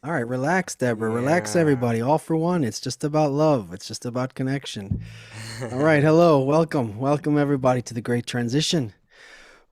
All right, relax, Deborah. Relax, Yeah. everybody. All for one. It's just about love. It's just about connection. All right, hello, welcome. Welcome, everybody, to the Great Transition,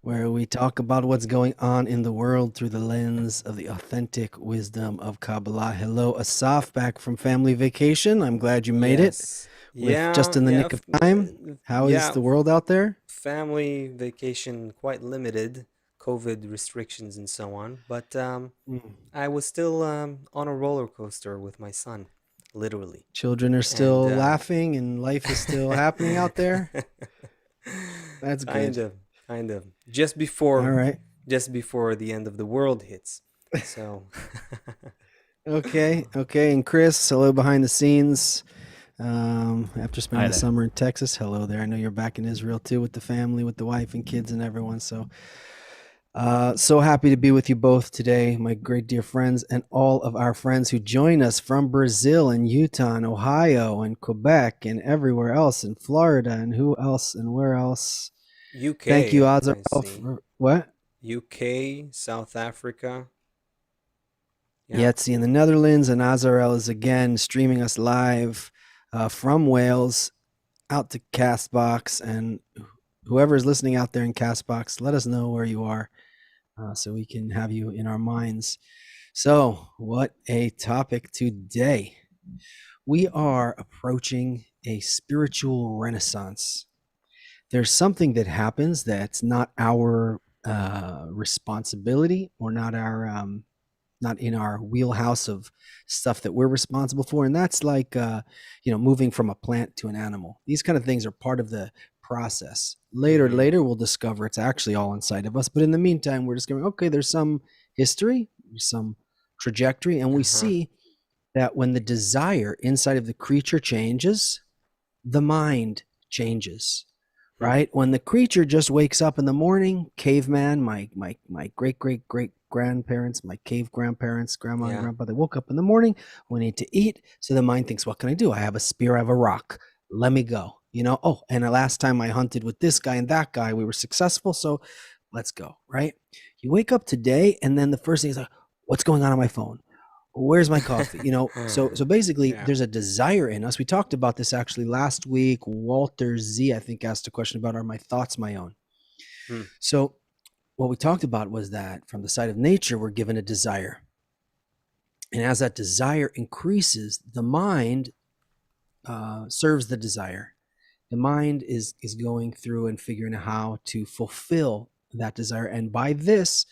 where we talk about what's going on in the world through the lens of the authentic wisdom of Kabbalah. Hello, Asaf, back from family vacation. I'm glad you made it Yes. with just Yeah, in the yeah, nick of time. How is yeah. the world out there? Family vacation quite limited, COVID restrictions and so on, but Mm. I was still on a roller coaster with my son, literally. Children are And still laughing and life is still happening out there. That's kind good. of, kind of. All right. Just before the end of the world hits. So, Okay, okay. And Chris, hello behind the scenes. After spending Hi the there. summer in Texas, hello there. I know you're back in Israel too with the family, with the wife and kids and everyone. So happy to be with you both today, my great dear friends, and all of our friends who join us from Brazil and Utah and Ohio and Quebec and everywhere else in Florida and who else and where else. Thank you, UK, I Azarel, see. for what? UK, South Africa. Yeah. Yetzi in the Netherlands, and Azarel is again streaming us live from Wales out to Castbox, and whoever is listening out there in Castbox, let us know where you are so we can have you in our minds. So, what a topic today! We are approaching a spiritual renaissance. There's something that happens that's not our responsibility or not in our wheelhouse of stuff that we're responsible for, and that's like moving from a plant to an animal. These kind of things are part of the process. Mm-hmm. Later we'll discover it's actually all inside of us, but in the meantime we're just going, okay, there's some history, there's some trajectory, and we Uh-huh. see that when the desire inside of the creature changes, the mind changes, Hmm. right? When the creature just wakes up in the morning, caveman, my great grandparents, my cave grandparents, grandma and Yeah. grandpa, they woke up in the morning, we need to eat. So the mind thinks, what can I do? I have a spear, I have a rock. Let me go. Oh, and the last time I hunted with this guy and that guy, we were successful. So let's go, right? You wake up today, and then the first thing is like, what's going on my phone? Where's my coffee? So basically Yeah. there's a desire in us. We talked about this actually last week. Walter Z, I think, asked a question about, are my thoughts my own? Hmm. So what we talked about was that from the side of nature, we're given a desire. And as that desire increases, the mind serves the desire. The mind is going through and figuring out how to fulfill that desire. And by this,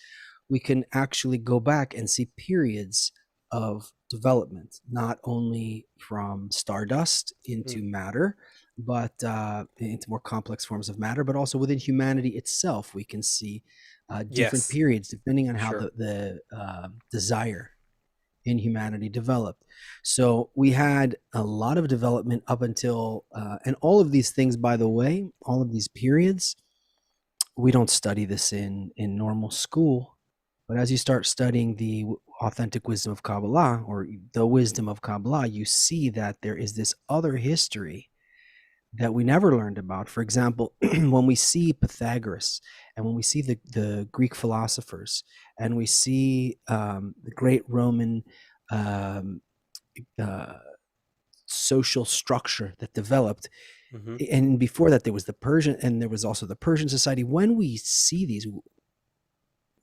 we can actually go back and see periods of development, not only from stardust Hmm. into matter, but into more complex forms of matter, but also within humanity itself, we can see different Yes. periods depending on how Sure. the desire in humanity developed. So we had a lot of development up until, and all of these things, by the way, all of these periods, we don't study this in normal school. But as you start studying the authentic wisdom of Kabbalah or the wisdom of Kabbalah, you see that there is this other history that we never learned about. For example, when we see Pythagoras and when we see the Greek philosophers and we see the great Roman um, uh, social structure that developed, Mm-hmm. and before that there was the Persian, and there was also the Persian society. When we see these,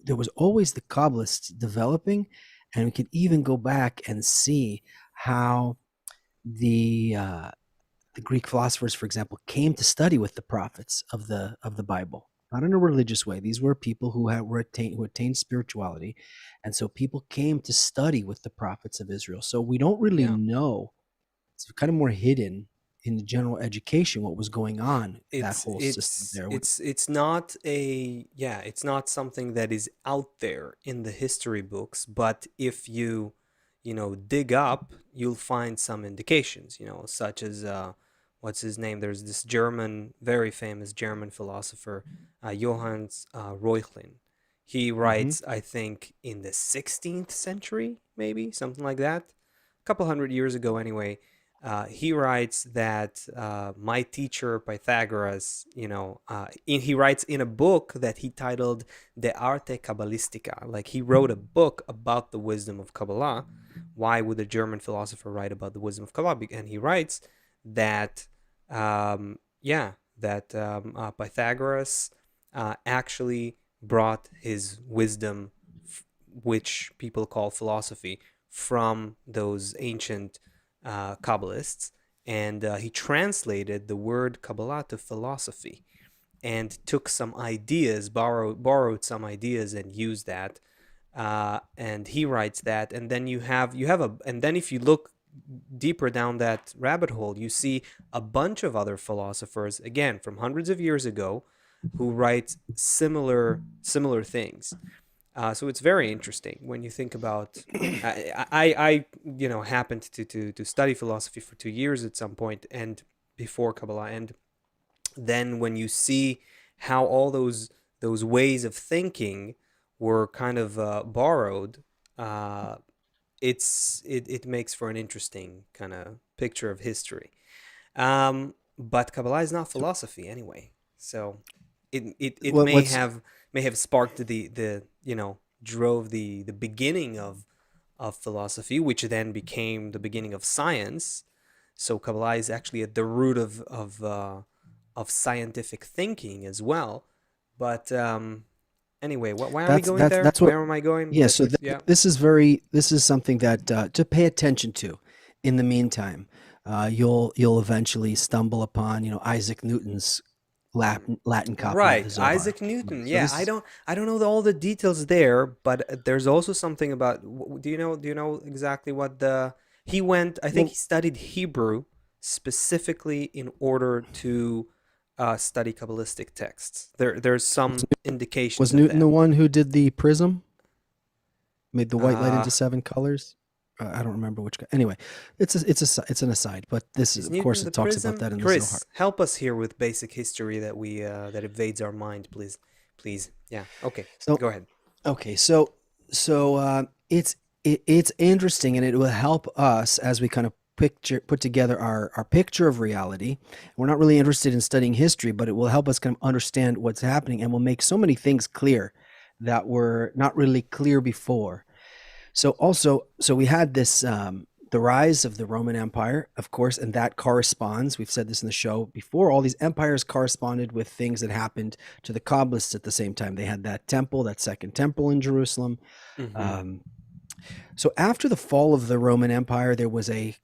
there was always the Kabbalists developing, and we could even go back and see how the uh, the Greek philosophers, for example, came to study with the prophets of the Bible, not in a religious way. These were people who attained spirituality, and so people came to study with the prophets of Israel. So we don't really Yeah. know. It's kind of more hidden in the general education what was going on, that whole system there. It's not a yeah, it's not something that is out there in the history books, but if you, dig up, you'll find some indications, such as what's his name? There's this German, very famous German philosopher, Johannes Reuchlin. He Hmm. writes, I think, in the 16th century, maybe something like that, a couple hundred years ago, anyway. He writes that my teacher Pythagoras, he writes in a book that he titled De Arte Kabbalistica. Like he wrote a book about the wisdom of Kabbalah, why would a German philosopher write about the wisdom of Kabbalah? And he writes that, yeah, that Pythagoras actually brought his wisdom, which people call philosophy, from those ancient Kabbalists, and he translated the word Kabbalah to philosophy, and took some ideas, borrowed some ideas, and used that. And he writes that, and then and then if you look deeper down that rabbit hole, you see a bunch of other philosophers, again from hundreds of years ago, who write similar things. So it's very interesting when you think about. I happened to study philosophy for 2 years at some point, and before Kabbalah, and then when you see how all those ways of thinking were kind of borrowed, uh, it makes for an interesting kind of picture of history. But Kabbalah is not So philosophy anyway, so it what, what's may have sparked the drove the beginning of philosophy, which then became the beginning of science. So Kabbalah is actually at the root of scientific thinking as well. But anyway, why are we going there? that's what. Where am I going? Yeah. So Yeah. this is something that to pay attention to. In the meantime, you'll eventually stumble upon Isaac Newton's Latin copy of the Right, Zohar. Isaac Newton. So Yeah, this is I don't know all the details there, but there's also something about. Do you know exactly what the he went? I think well he studied Hebrew specifically in order to study Kabbalistic texts. There's some indications was of Newton that. the one who did the prism, made the white light Uh, into seven colors? I don't remember which guy. Anyway, it's an aside, but this is is of Newton course the it talks about prism? that in the Zohar. Chris, help us here with basic history that we that evades our mind, please. Please. Yeah. Okay. So Go ahead. okay, it's interesting, and it will help us as we kind of put together our picture of reality. We're not really interested in studying history, but it will help us kind of understand what's happening, and will make so many things clear that were not really clear before. So we had this the rise of the Roman Empire, of course, and that corresponds. We've said this in the show before. All these empires corresponded with things that happened to the Kabbalists at the same time. They had that temple, that second temple in Jerusalem. Mm-hmm. Um, so after the fall of the Roman Empire, there was a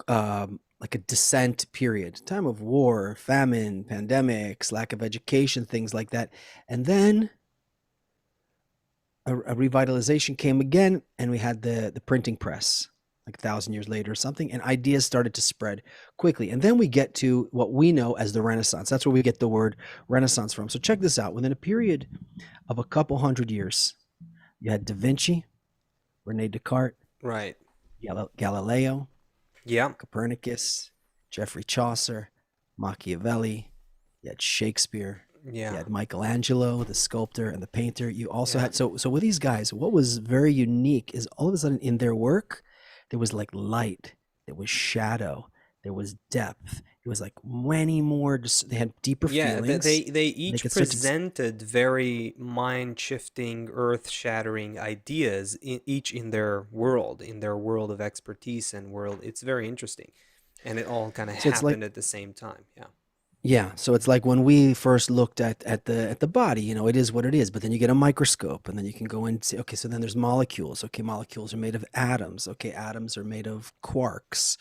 like a descent period, time of war, famine, pandemics, lack of education, things like that, and then a revitalization came again, and we had the printing press like 1,000 years later or something, and ideas started to spread quickly. And then we get to what we know as the Renaissance. That's where we get the word Renaissance from. So check this out. Within a period of a couple hundred years, you had Da Vinci, Rene Descartes, Right. Galileo, Yeah. Copernicus, Geoffrey Chaucer, Machiavelli, you had Shakespeare, you Yeah. had Michelangelo, the sculptor and the painter. You also Yeah. had so with these guys, what was very unique is all of a sudden in their work, there was like light, there was shadow, there was depth. It was like many more. They had deeper Yeah, feelings. they They each could start to. presented very mind-shifting, earth-shattering ideas, each in their world of expertise and world. It's very interesting, and it all kind of So it's like happened at the same time. Yeah. Yeah, so it's like when we first looked at the body, it is what it is. But then you get a microscope, and then you can go and see. Okay, so then there's molecules. Okay, molecules are made of atoms. Okay, atoms are made of quarks.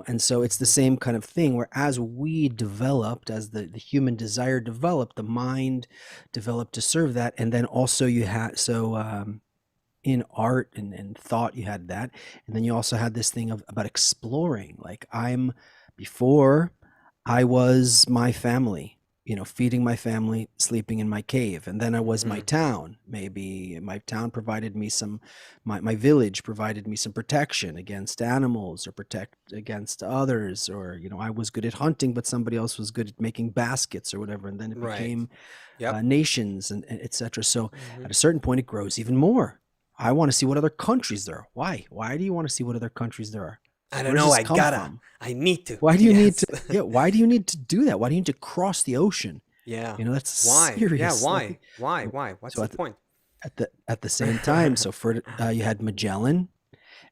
And so it's the Hmm. same kind of thing. Where as we developed, as the human desire developed, the mind developed to serve that, and then also you had in art and thought you had that, and then you also had this thing of about exploring. Like before I was my family, feeding my family, sleeping in my cave. And then I was my Hmm. town. Maybe my town provided me my village provided me some protection against animals or protect against others. Or, I was good at hunting, but somebody else was good at making baskets or whatever. And then it Right. became Yep. nations and et cetera. So Hmm. at a certain point, it grows even more. I want to see what other countries there are. Why? Why do you want to see what other countries there are? I don't Where does know. this I come gotta. from? I need to. Why do you need Yes. to yeah, why do you need to do that? Why do you need to cross the ocean? Yeah. That's Why? Yeah. serious. Why? Like Why? Why? What's so the point? at the same time, so for you had Magellan,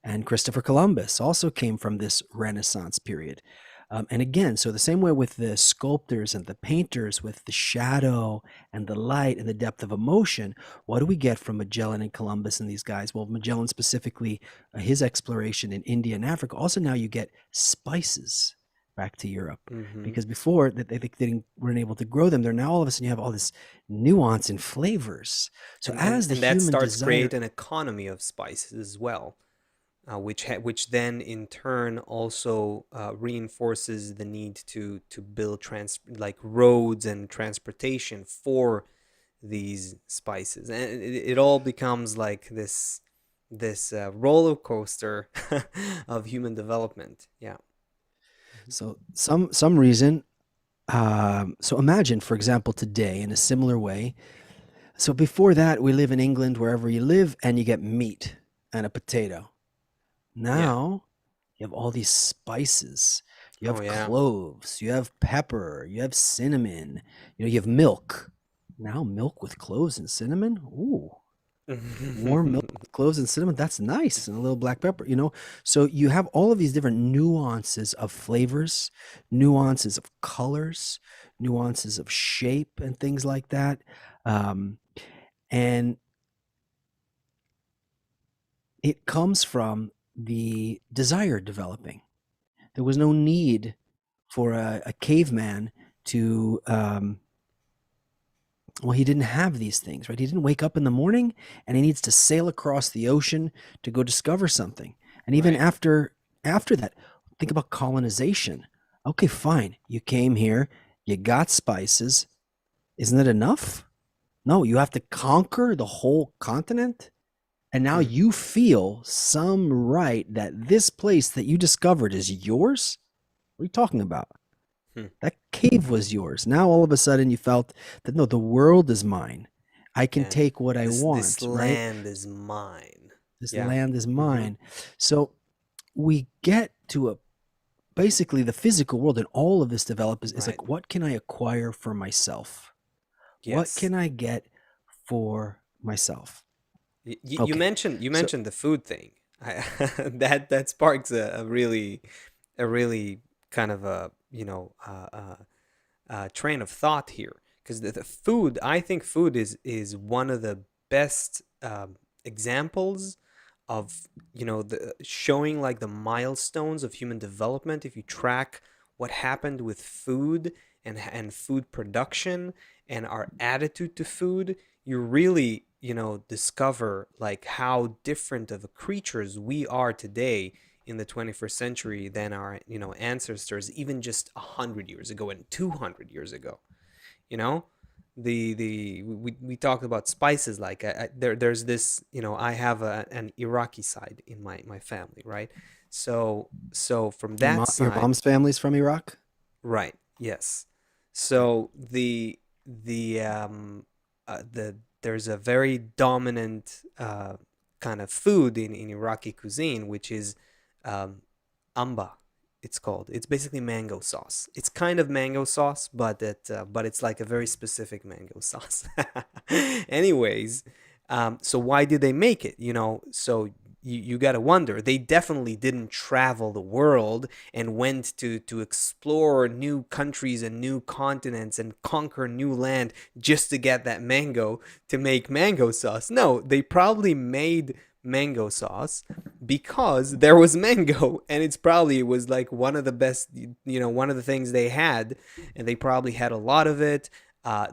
And Christopher Columbus also came from this Renaissance period. And again, so the same way with the sculptors and the painters, with the shadow and the light and the depth of emotion, what do we get from Magellan and Columbus and these guys? Well, Magellan specifically, his exploration in India and Africa. Also, now you get spices back to Europe, Mm-hmm. because before they weren't able to grow them. They're now all of a sudden you have all this nuance and flavors. So and and as the and that human starts desire, create an economy of spices as well, which then in turn also reinforces the need to build like roads and transportation for these spices, and it all becomes like this roller coaster of human development. Yeah. so some reason. So imagine, for example, today in a similar way. So before that, we live in England, wherever you live, and you get meat and a potato. Yeah. Now you have all these spices. You Oh have yeah. cloves, you have pepper, you have cinnamon, you have milk. Now milk with cloves and cinnamon. Ooh, warm milk with cloves and cinnamon. That's nice. And a little black pepper. So you have all of these different nuances of flavors, nuances of colors, nuances of shape, and things like that. Um, and it comes from the desire developing. There was no need for a caveman to, well, he didn't have these things, right? He didn't wake up in the morning and he needs to sail across the ocean to go discover something. And even Right. after that, think about colonization. Okay, fine. You came here, you got spices. Isn't it enough? No, you have to conquer the whole continent. And now Hmm. you feel some right that this place that you discovered is yours? What are you talking about? Hmm. That cave was yours. Now all of a sudden you felt that no, the world is mine. I can Yeah. take what I This want, right? land is mine. This Yeah. land is Mm-hmm. mine. So we get to a basically the physical world, and all of this develop is Right. like, what can I acquire for myself? What Yes. can I get for myself? You Okay. mentioned So the food thing. That sparks a really kind of a train of thought here, because the food, I think food is one of the best examples of the showing like the milestones of human development. If you track what happened with food and food production and our attitude to food, you really discover like how different of creatures we are today in the 21st century than our ancestors even just 100 years ago and 200 years ago. you know the we talked about spices. Like there's this, I have an Iraqi side in my family, right? So from that your side. mom's family's from Iraq? Right. Yes. Okay. So the there's a very dominant kind of food in Iraqi cuisine, which is um, amba. It's called. It's basically mango sauce. It's kind of mango sauce, but it's like a very specific mango sauce. Anyways, so why did they make it? So you got to wonder. They definitely didn't travel the world and went to explore new countries and new continents and conquer new land just to get that mango to make mango sauce. No, they probably made mango sauce because there was mango, and it was like one of the best, one of the things they had, and they probably had a lot of it.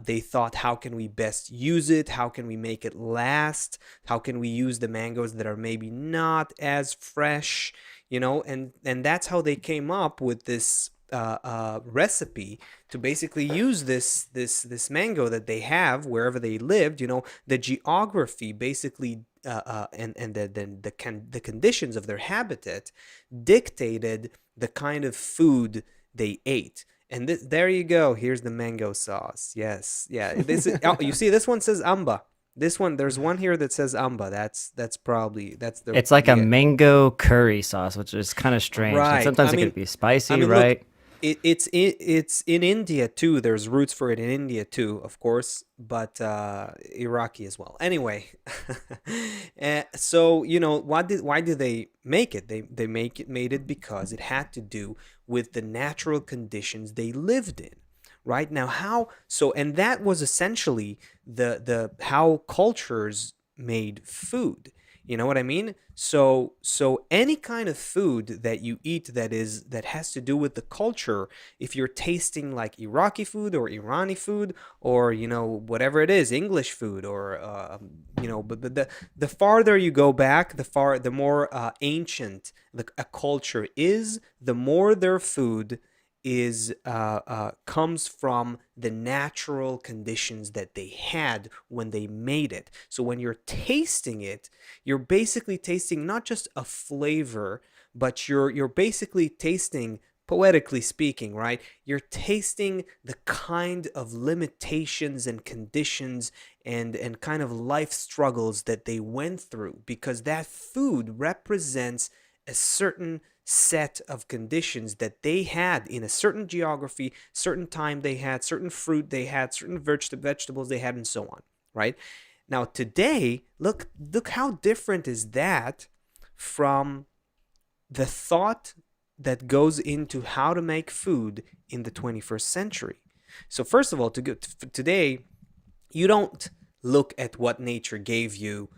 They thought, how can we best use it? How can we make it last? How can we use the mangoes that are maybe not as fresh? And that's how they came up with this recipe to basically use this mango that they have wherever they lived. The geography basically, and the conditions of their habitat dictated the kind of food they ate. And there you go. Here's the mango sauce. Yes, yeah. This is, oh, you see, this one says amba. This one, there's one here that says amba. That's probably that's It's like a the mango curry sauce, which is kind of strange. And right. sometimes it could be I spicy, mean, look, right? It's in India too. There's roots for it in India too, of course, but Iraqi as well. Anyway, so why did they make it? They made it because it had to do with the natural conditions they lived in. Right now, how so, and that was essentially the how cultures made food. You know what I mean? So any kind of food that you eat that has to do with the culture, if you're tasting like Iraqi food or Irani food or whatever it is, English food or but the farther you go back, the more ancient a culture is, the more their food is comes from the natural conditions that they had when they made it. So when you're tasting it, you're basically tasting not just a flavor, but you're basically tasting, poetically speaking, right? You're tasting the kind of limitations and conditions and kind of life struggles that they went through, because that food represents a certain set of conditions that they had in a certain geography, certain time they had, certain fruit they had, certain vegetables they had, and so on, right? Now today, look how different is that from the thought that goes into how to make food in the 21st century. So first of all, today, you don't look at what nature gave you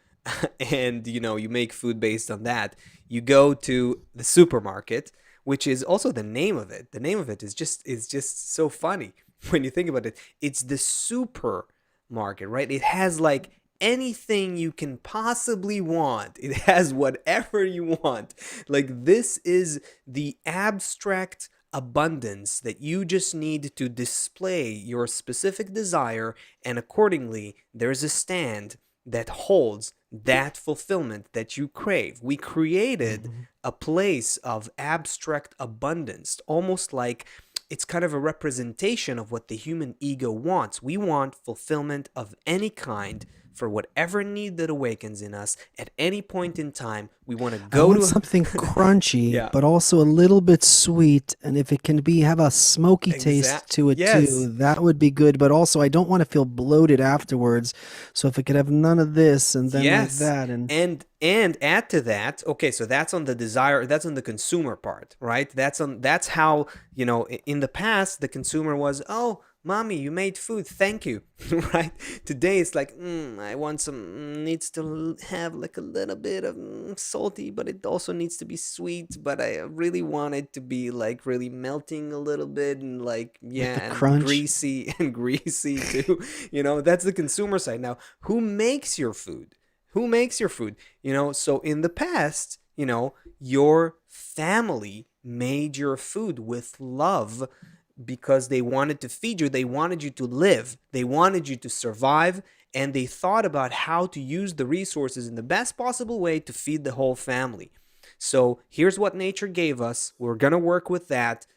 and you make food based on that. You go to the supermarket, which is also the name of it. The name of it is just so funny when you think about it. It's the supermarket, right? It has like anything you can possibly want. It has whatever you want. Like, this is the abstract abundance that you just need to display your specific desire, and accordingly, there's a stand that holds that fulfillment that you crave. We created Mhm. a place of abstract abundance, almost like it's kind of a representation of what the human ego wants. We want fulfillment of any kind for whatever need that awakens in us at any point in time. We want to I go want to something crunchy, yeah, but also a little bit sweet. And if it can be have a smoky taste to it yes. too, that would be good. But also, I don't want to feel bloated afterwards. So if it could have none of this and then like Yes. that, and And add to that, okay, so that's on the desire, that's on the consumer part, right? That's how, in the past the consumer was, "Oh, mommy, you made food. Thank you." Right? Today it's like, I want some needs to have like a little bit of salty, but it also needs to be sweet, but I really want it to be like really melting a little bit and like, like the yeah, and crunch. greasy and greasy too. That's the consumer side. Now, who makes your food? Who makes your food? So in the past, your family made your food with love because they wanted to feed you, they wanted you to live, they wanted you to survive, and they thought about how to use the resources in the best possible way to feed the whole family. So here's what nature gave us. We're going to work with that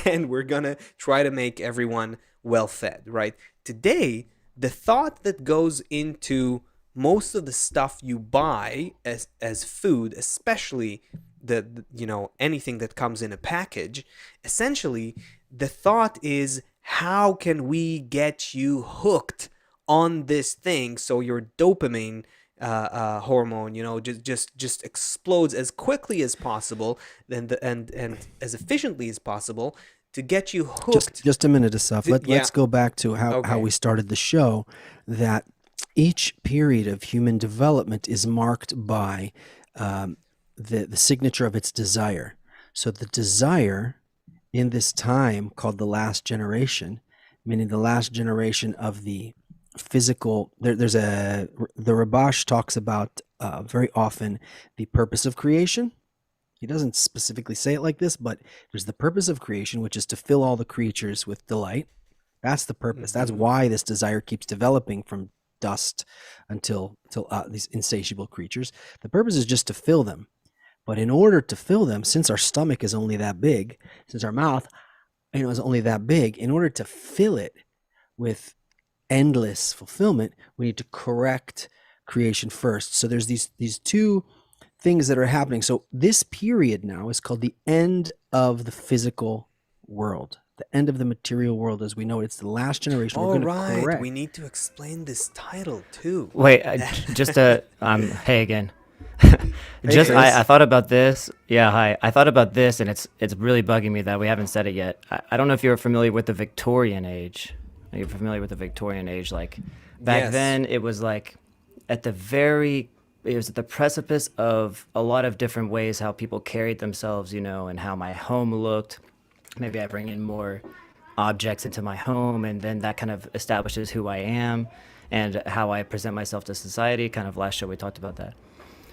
and we're going to try to make everyone well fed, right? Today, the thought that goes into most of the stuff you buy as food, especially anything that comes in a package, essentially the thought is, how can we get you hooked on this thing so your dopamine hormone, just explodes as quickly as possible and as efficiently as possible to get you hooked. Just a minute, Asaf. Yeah. Let's go back to how Okay. we started the show. That each period of human development is marked by the signature of its desire. So the desire in this time called the last generation, meaning the last generation of the physical. The Rabash talks about very often the purpose of creation. He doesn't specifically say it like this, but there's the purpose of creation, which is to fill all the creatures with delight. That's the purpose. That's Mm-hmm. why this desire keeps developing from dust until these insatiable creatures. The purpose is just to fill them. But in order to fill them, since our stomach is only that big, since our mouth is only that big, in order to fill it with endless fulfillment, we need to correct creation first. So there's these two things that are happening. So this period now is called the end of the physical world, the end of the material world as we know it. It's the last generation. We're All going to right, we correct. need to explain this title too. Wait, just hey again. Hey, Just I Chris. thought about this. Yeah, hi. I thought about this, and it's really bugging me that we haven't said it yet. I don't know if you're familiar with the Victorian age. Are you familiar with the Victorian age? Like back Yes. then, it was like at the very it was at the precipice of a lot of different ways how people carried themselves, and how my home looked. Maybe I bring in more objects into my home, and then that kind of establishes who I am and how I present myself to society. Kind of last show we talked about that.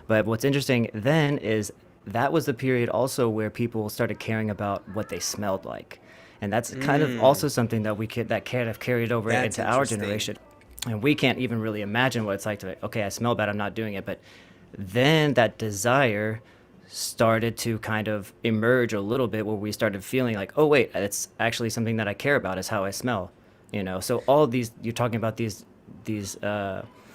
But what's interesting then is that was the period also where people started caring about what they smelled like. And that's kind of Mm, also something that that kind of carried over that's into our interesting. generation. And we can't even really imagine what it's like to, okay, I smell bad, I'm not doing it. But then that desire started to kind of emerge a little bit where we started feeling like, oh, wait, it's actually something that I care about is how I smell. So all these, you're talking about these, these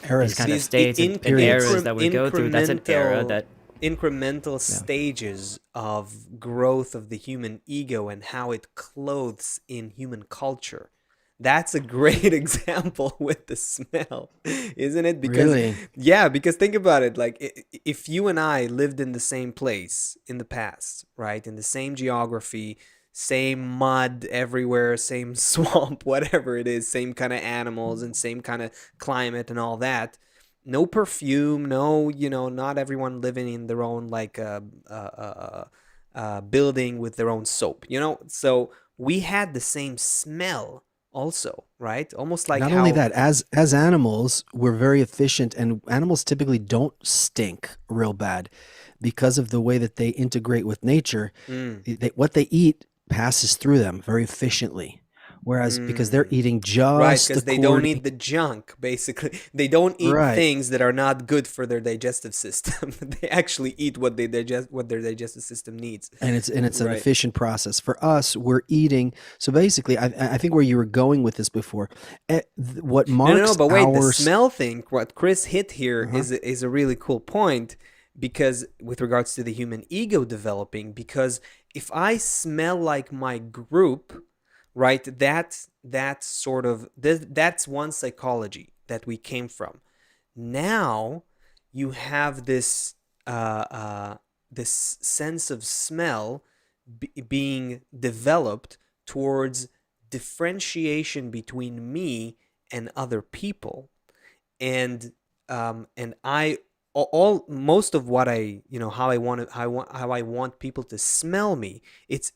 Eras, kind of These states and periods. eras that we go through. That's an era that, incremental yeah. stages of growth of the human ego and how it clothes in human culture. That's a great example with the smell, isn't it? Because Really? yeah, because think about it, like if you and I lived in the same place in the past, right? In the same geography, same mud everywhere, same swamp, whatever it is, same kind of animals and same kind of climate and all that, no perfume, no, not everyone living in their own like building with their own soap, so we had the same smell also, right? Almost like Not only how that, as animals, we're very efficient, and animals typically don't stink real bad because of the way that they integrate with nature. mm, What they eat passes through them very efficiently, whereas because they're mm, eating right, just the because they don't cord. eat the junk, basically. They don't eat Right. things that are not good for their digestive system. They actually eat what their digestive system needs. And it's an Right. efficient process. For us, we're eating. So basically, I think where you were going with this before, what No, no, no. marks But wait, the our smell thing. What Chris hit here uh is a really cool point, because with regards to the human ego developing, because if I smell like my group, right, that's sort of that's one psychology that we came from. Now you have uh, uh, this sense of smell being developed towards differentiation between me and other people, and I all most of what I how I want to how I want people to smell me. It's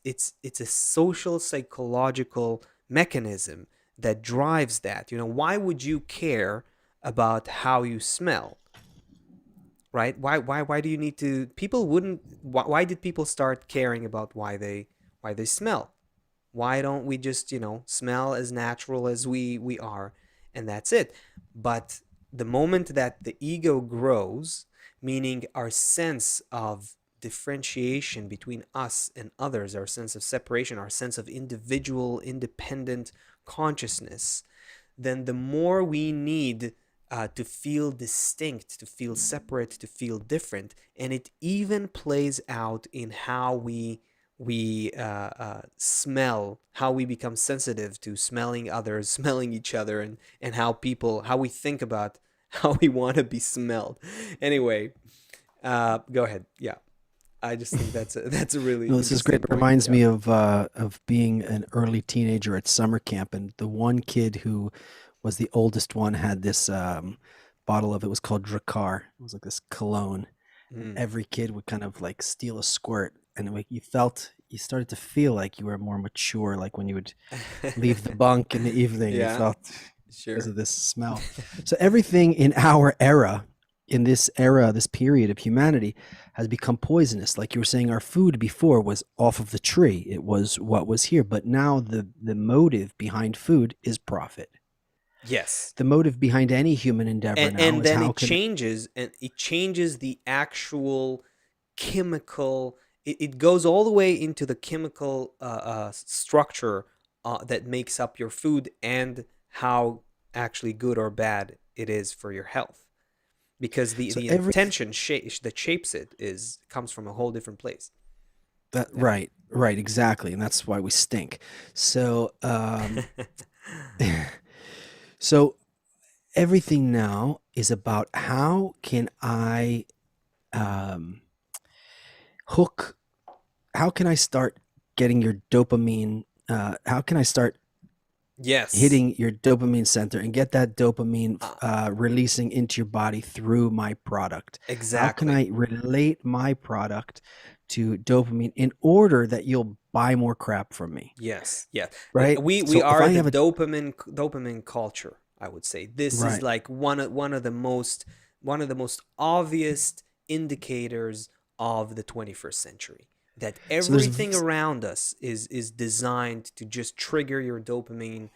a social psychological mechanism that drives that. Why would you care about how you smell, right? Why do you need to? People wouldn't. Why did people start caring about why they smell? Why don't we just smell as natural as we are, and that's it? But the moment that the ego grows, meaning our sense of differentiation between us and others, our sense of separation, our sense of individual independent consciousness, then the more we need to feel distinct, to feel separate, to feel different. And it even plays out in how we smell, how we become sensitive to smelling others, smelling each other, and how we think about how we want to be smelled. Anyway, go ahead. Yeah, I just think that's a really No, this is interesting great. It point. reminds Yeah. me of being an early teenager at summer camp, and the one kid who was the oldest one had this bottle of, it was called Drakkar. It was like this cologne, and Mm. every kid would kind of like steal a squirt, and like you started to feel like you were more mature, like when you would leave the bunk in the evening, you Yeah. felt because Sure. of this smell. So everything in our era, in this era, this period of humanity, has become poisonous. Like you were saying, our food before was off of the tree. It was what was here. But now the motive behind food is profit. Yes. The motive behind any human endeavor now and is then how it can changes, and it changes the actual chemical. It goes all the way into the chemical structure that makes up your food, and how actually good or bad it is for your health, because the so the every intention that shapes it is comes from a whole different place. Yeah. right, exactly, and that's why we stink. So, so everything now is about how can I um, hook? How can I start getting your dopamine? How can I start Yes. hitting your dopamine center and get that dopamine Uh, releasing into your body through my product? How can exactly. I relate my product to dopamine in order that you'll buy more crap from me? Yes, yes. Right. We So if are I the have a dopamine culture, I would say. This is right, like one of the most obvious indicators of the 21st century. That so there's everything around us is designed to just trigger your dopamine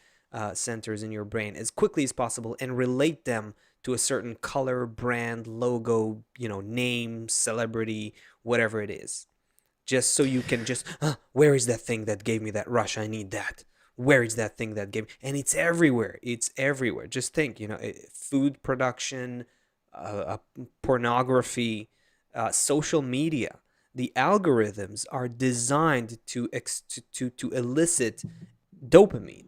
centers in your brain as quickly as possible and relate them to a certain color, brand, logo, name, celebrity, whatever it is, just so you can just where is that thing that gave me that rush? I need that. Where is that thing that gave me? And it's everywhere. It's everywhere. Just think, food production, pornography, social media. The algorithms are designed to elicit dopamine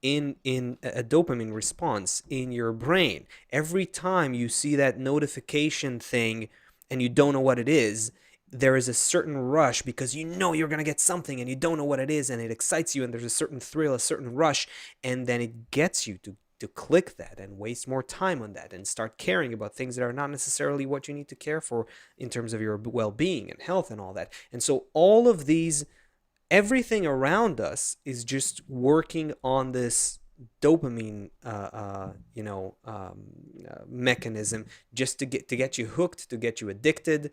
in a dopamine response in your brain. Every time you see that notification thing and you don't know what it is, there is a certain rush because you know you're going to get something and you don't know what it is, and it excites you, and there's a certain thrill, a certain rush, and then it gets you to click that and waste more time on that and start caring about things that are not necessarily what you need to care for in terms of your well-being and health and all that. And so all of these, everything around us is just working on this dopamine mechanism, just to get you hooked, to get you addicted.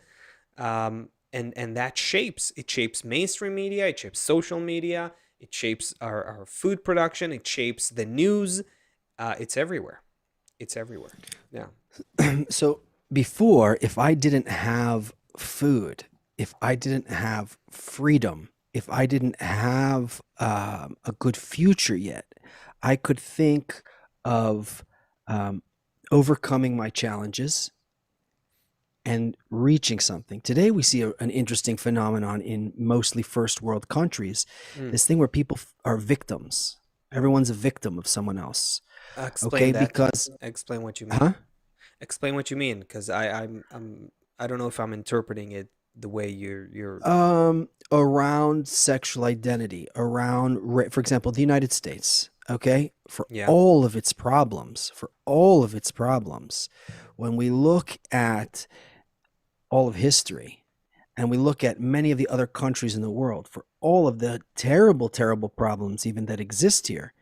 And that shapes mainstream media, it shapes social media, it shapes our food production, it shapes the news. It's everywhere. It's everywhere. Yeah. so before, if I didn't have food, if I didn't have freedom, if I didn't have a good future yet, I could think of um, overcoming my challenges and reaching something. Today, we see an interesting phenomenon in mostly first world countries, Mm. this thing where people are victims. Everyone's a victim of someone else. Explain Okay, that. because, Explain what you mean. huh? Explain what you mean, because I don't know if I'm interpreting it the way you're. Around sexual identity, around, for example, the United States, okay, Yeah. for all of its problems, when we look at all of history and we look at many of the other countries in the world, for all of the terrible, terrible problems even that exist here,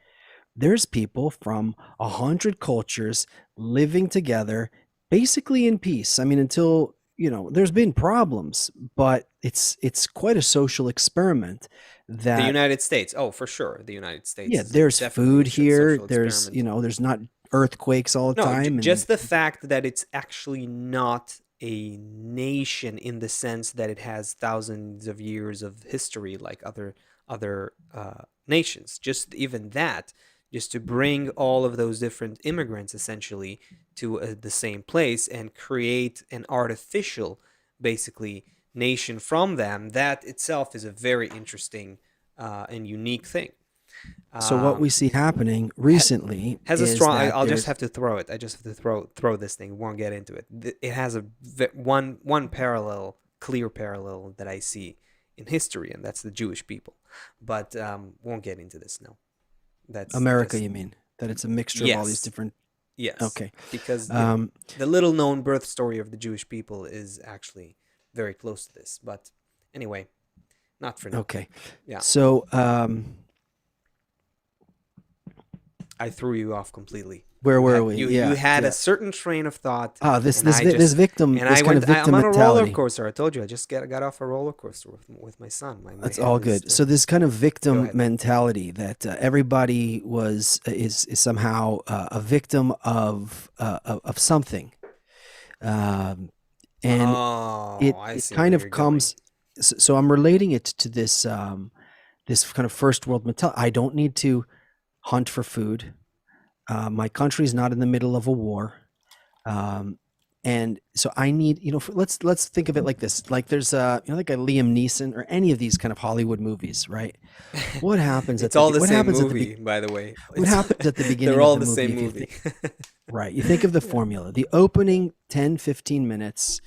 there's people from 100 cultures living together basically in peace. I mean, until, there's been problems, but it's quite a social experiment The that, United States. Oh, for sure. The United States yeah, is there's definitely a food here, social there's, experiment. there's not earthquakes all the No, time, and just the fact that it's actually not a nation in the sense that it has thousands of years of history like other nations. Just even that, just to bring all of those different immigrants essentially to the same place and create an artificial, basically, nation from them. That itself is a very interesting and unique thing. so what Um, we see happening recently has a is strong. that I'll just there's have to throw it. I just have to throw this thing. Won't get into it. It has one parallel, clear parallel that I see in history, and that's the Jewish people. But won't get into this now. That's America, just you mean, that it's a mixture of all these yes, different, yes, okay. because um the little known birth story of the Jewish people is actually very close to this. But anyway, not for now. okay, Yeah, so I threw you off completely. where You were had we? you Yeah, had a yeah. certain train of thought, Ah, and I just this kind of I'm victim on a roller mentality. coaster. I told you I just got off a roller coaster with my son. My That's head all is good. So this kind of go victim ahead. mentality that everybody is somehow a victim of something, um, and Oh, it I it see where kind you're of going. comes. So I'm relating it to this this kind of first world mentality. I don't need to hunt for food. My country's not in the middle of a war. Um, And so I need, let's think of it like this. Like there's like a Liam Neeson or any of these kind of Hollywood movies, right? What happens at It's the all the what same happens at the movie, by the way. what It's happens at the they're beginning of all the the movie same if you movie. think, right? You think of the Yeah. formula. The opening 10, 15 minutes,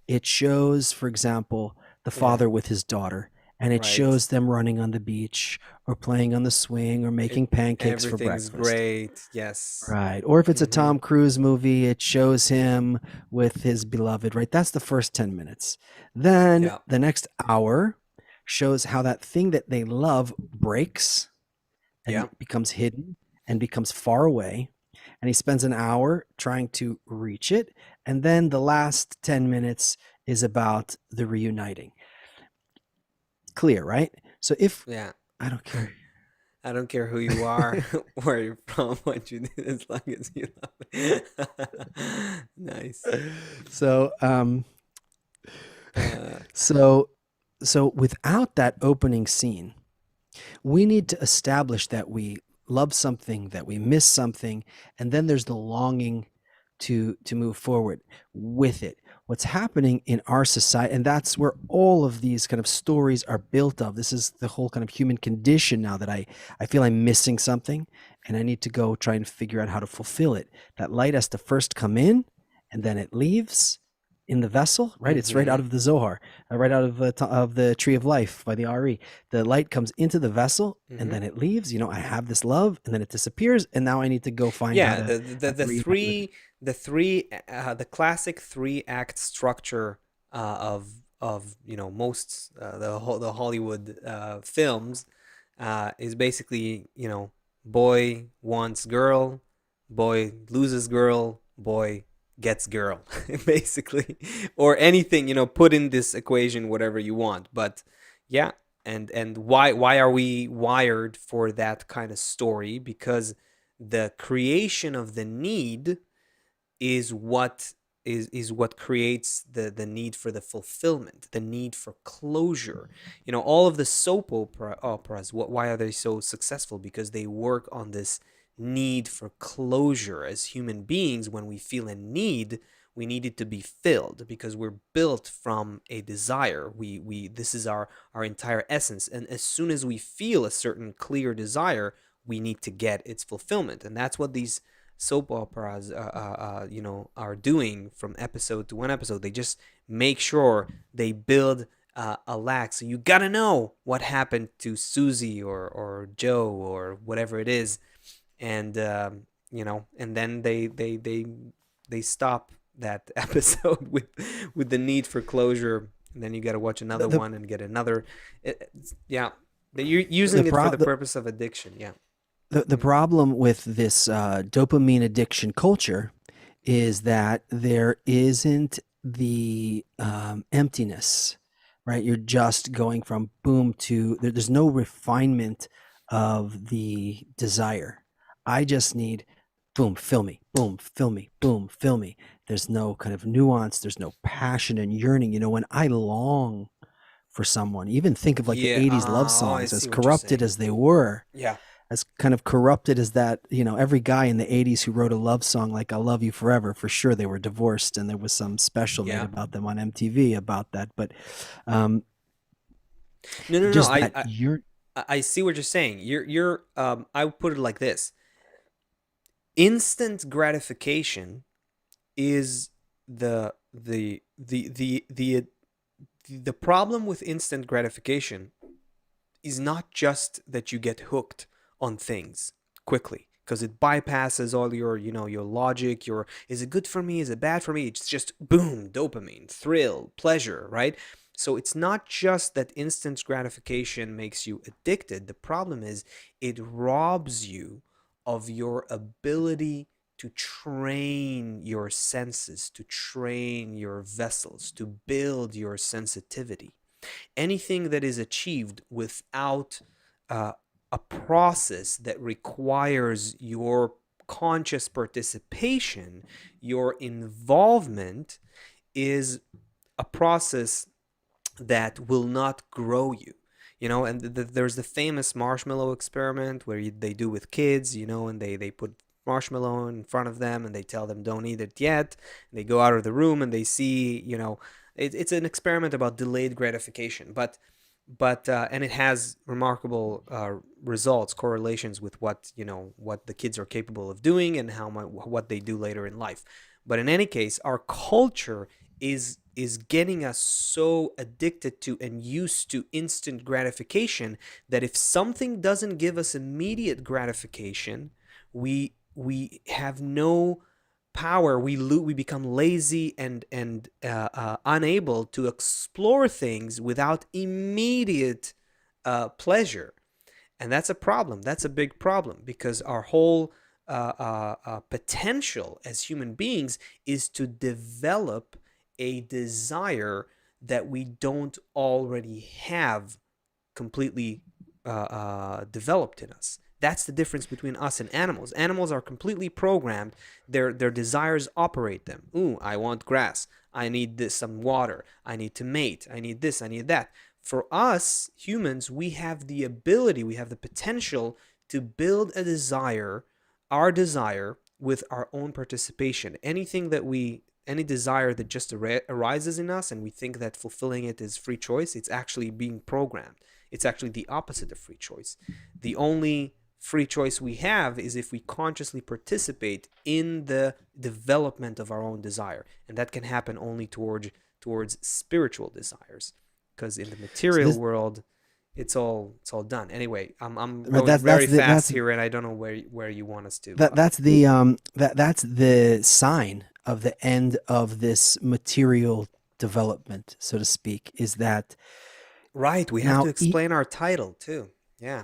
it shows, for example, the Yeah. father with his daughter, and it Right. shows them running on the beach or playing on the swing or It making pancakes for everything's breakfast. great. Yes. Right. Or if it's a Mm-hmm. Tom Cruise movie, it shows him with his beloved, right? That's the first 10 minutes. Then Yeah. the next hour shows how that thing that they love breaks and Yeah. it becomes hidden and becomes far away. And he spends an hour trying to reach it. And then the last 10 minutes is about the reuniting. Clear, right? So if Yeah. I don't care. I don't care who you are, where you're from, what you do, as long as you love it. Nice. So Uh, so so without that opening scene, we need to establish that we love something, that we miss something, and then there's the longing to move forward with it. What's happening in our society, and that's where all of these kind of stories are built of. This is the whole kind of human condition now that I feel I'm missing something and I need to go try and figure out how to fulfill it. That light has to first come in and then it leaves in the vessel, right? It's right out mm-hmm. of the Zohar, right out of the Tree of Life by the Ari. The light comes into the vessel and Mm-hmm. then it leaves. I have this love, and then it disappears, and now I need to go find how Yeah, to the reunite with it. the classic three act structure of most the Hollywood films is basically boy wants girl, boy loses girl, boy gets girl, basically, or anything, put in this equation whatever you want. But yeah, and why are we wired for that kind of story? Because the creation of the need is what creates the need for the fulfillment, the need for closure. All of the operas, why are they so successful? Because they work on this need for closure. As human beings, when we feel a need, we need it to be filled because we're built from a desire. We This is our entire essence, and as soon as we feel a certain clear desire, we need to get its fulfillment. And that's what these soap operas are doing from episode to one episode. They just make sure they build a lag, so you gotta know what happened to Susie or Joe or whatever it is. And and then they stop that episode with the need for closure, and then you got to watch The another the one and get another. Yeah, you're the, using it for pro, the the purpose of addiction. Yeah. the Hmm. problem with this dopamine addiction culture is that there isn't the emptiness, right? You're just going from boom to there's no refinement of the desire. I just need boom, fill me, boom, fill me. There's no kind of nuance, there's no passion and yearning. When I long for someone, even think of like the Yeah. 80s love Oh, I songs, as see what you're corrupted saying. as they were, Yeah. as kind of corrupted as that, every guy in the 80s who wrote a love song like I Love You Forever, for sure they were divorced and there was some special made Yeah. about them on MTV about that. But um, No, no, no. just that you're, I see what you're saying. I would put it like this: instant gratification is the problem with instant gratification is not just that you get hooked on things quickly, because it bypasses all your logic, your is it good for me, is it bad for me. It's just boom, dopamine, thrill, pleasure, right? So it's not just that instant gratification makes you addicted. The problem is it robs you of your ability to train your senses, to train your vessels, to build your sensitivity. Anything that is achieved without uh, a process that requires your conscious participation, your involvement, is a process that will not grow you. And there's the famous marshmallow experiment where they do with kids, and they put marshmallow in front of them and they tell them don't eat it yet. And they go out of the room and they see, it's an experiment about delayed gratification, but and it has remarkable results, correlations with what the kids are capable of doing and what they do later in life. But in any case, our culture is getting us so addicted to and used to instant gratification that if something doesn't give us immediate gratification, we have no power. We become lazy and unable to explore things without immediate pleasure. And that's a problem. That's a big problem because our whole potential as human beings is to develop a desire that we don't already have completely developed in us. That's the difference between us and animals. Animals are completely programmed. Their desires operate them. Ooh, I want grass. I need this, some water. I need to mate. I need this. I need that. For us humans, we have the ability, we have the potential to build a desire, our desire, with our own participation. Any desire that just arises in us and we think that fulfilling it is free choice, it's actually being programmed. It's actually the opposite of free choice. The only free choice we have is if we consciously participate in the development of our own desire. And that can happen only towards spiritual desires. Because in the So material this, world, it's all done. Anyway, I'm right, going that's very the fast here, and I don't know where you want us to. that's the sign of the end of this material development, so to speak, is that Right, we have to now explain our title too. Yeah,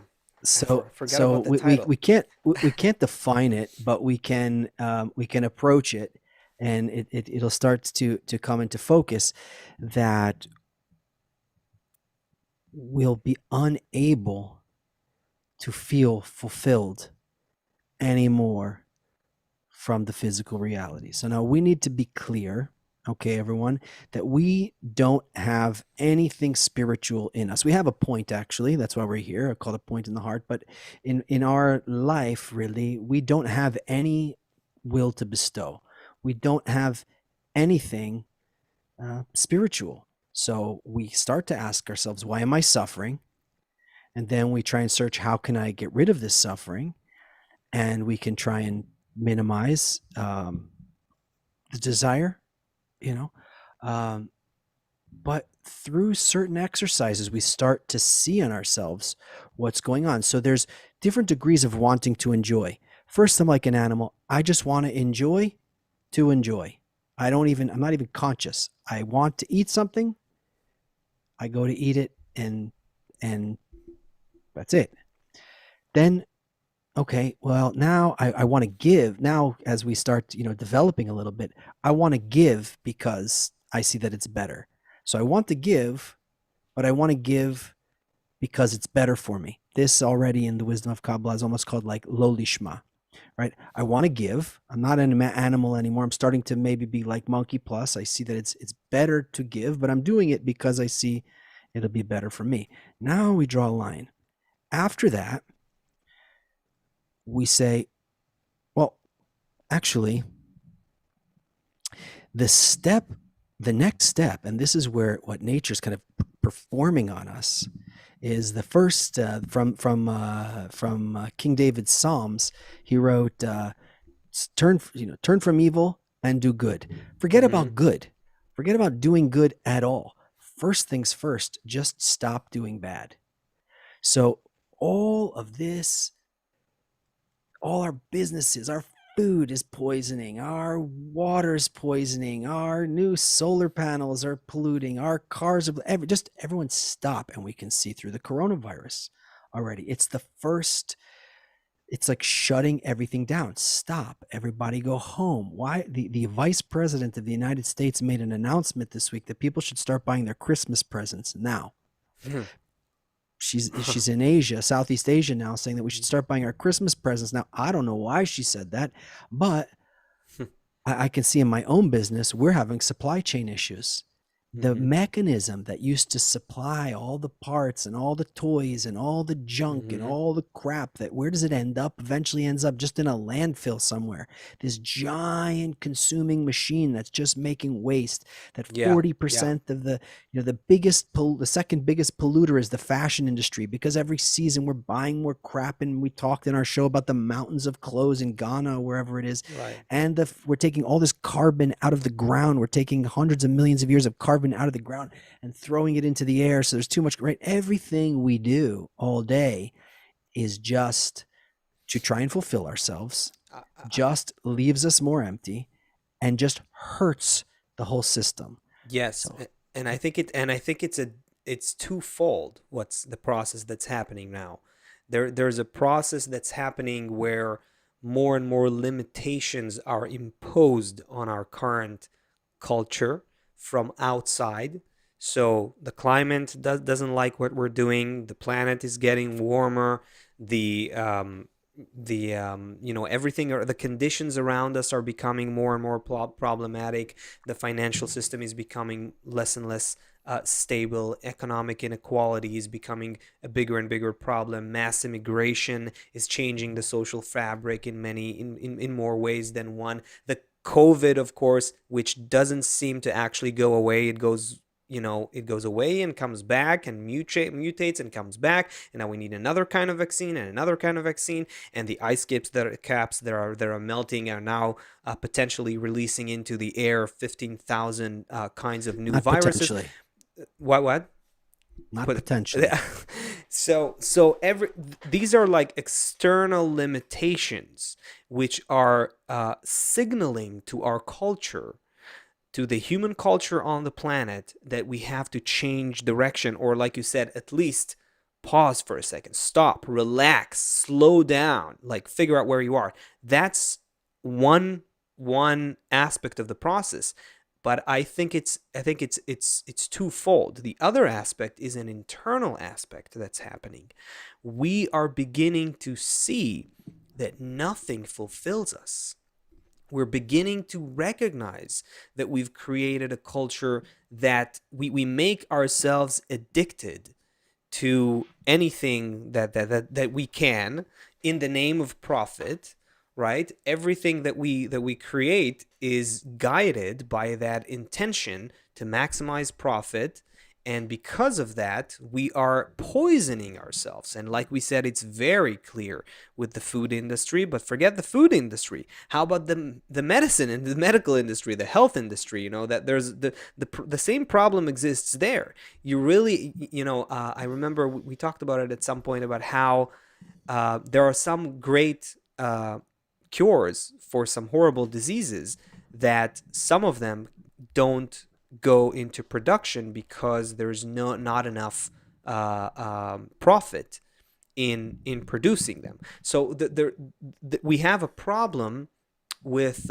forgot so about the title. we can't define it, but we can approach it, and it'll start to come into focus that we'll be unable to feel fulfilled anymore from the physical reality. So now we need to be clear, okay, everyone, that we don't have anything spiritual in us. We have a point, actually. That's why we're here. I call it a point in the heart. But in our life, really, we don't have any will to bestow. We don't have anything spiritual. So we start to ask ourselves, why am I suffering? And then we try and search, how can I get rid of this suffering? And we can try and minimize the desire, you know. Um, but through certain exercises, we start to see in ourselves what's going on. So there's different degrees of wanting to enjoy. First, I'm like an animal. I just want to enjoy to enjoy. I'm not even conscious. I want to eat something. I go to eat it and that's it. Then okay, well, now I want to give. Now, as we start, developing a little bit, I want to give because I see that it's better. So I want to give, but I want to give because it's better for me. This already in the wisdom of Kabbalah is almost called like lolishma, right? I want to give. I'm not an animal anymore. I'm starting to maybe be like monkey plus. I see that it's better to give, but I'm doing it because I see it'll be better for me. Now we draw a line. After that, we say, well, actually, the step, the next step, and this is where what nature's kind of performing on us, is the first from King David's Psalms. He wrote, turn from evil and do good. Forget Hmm. about good. Forget about doing good at all. First things first, just stop doing bad. So all of this, all our businesses, our food is poisoning, our water is poisoning, our new solar panels are polluting, our cars are just everyone stop, and we can see through the coronavirus already. It's the first. It's like shutting everything down. Stop. Everybody go home. Why? The vice president of the United States made an announcement this week that people should start buying their Christmas presents now. She's in Asia, Southeast Asia now, saying that we should start buying our Christmas presents now. I don't know why she said that, but I can see in my own business we're having supply chain issues the Mm-hmm. mechanism that used to supply all the parts and all the toys and all the junk and Mm-hmm. all the crap, that where does it end up? Eventually ends up just in a landfill somewhere. This giant consuming machine that's just making waste. That Yeah. Yeah. 40% of the, the second biggest polluter is the fashion industry, because every season we're buying more crap. And we talked in our show about the mountains of clothes in Ghana, wherever it is. Right. And we're taking all this carbon out of the ground. We're taking hundreds of millions of years of carbon out of the ground and throwing it into the air. So there's too much, right? Everything we do all day is just to try and fulfill ourselves, I, I, just leaves us more empty, and just hurts the whole system. yes, So and I think it's twofold. What's the process that's happening now? There's a process that's happening where more and more limitations are imposed on our current culture from outside. So the climate doesn't like what we're doing. The planet is getting warmer. The everything, or the conditions around us are becoming more and more problematic. The financial system is becoming less and less stable. Economic inequality is becoming a bigger and bigger problem. Mass immigration is changing the social fabric in many in more ways than one. The COVID, of course, which doesn't seem to actually go away. It goes away and comes back and mutates and comes back, and now we need another kind of vaccine and another kind of vaccine. And the ice caps that are melting are now potentially releasing into the air 15,000 kinds of new not viruses. potentially, What? not But potentially. so every these are like external limitations which are signaling to our culture, to the human culture on the planet, that we have to change direction, or like you said, at least pause for a second, stop, relax, slow down, like figure out where you are. That's one one aspect of the process. But I think it's twofold. The other aspect is an internal aspect that's happening. We are beginning to see that nothing fulfills us. We're beginning to recognize that we've created a culture that we make ourselves addicted to anything that we can in the name of profit, right? Everything that we create is guided by that intention to maximize profit. And because of that, we are poisoning ourselves. And like we said, it's very clear with the food industry, but forget the food industry. How about the medicine and the medical industry, the health industry? That there's the same problem exists there. You really, I remember we talked about it at some point about how there are some great cures for some horrible diseases, that some of them don't go into production because there's not enough profit in producing them. So we have a problem with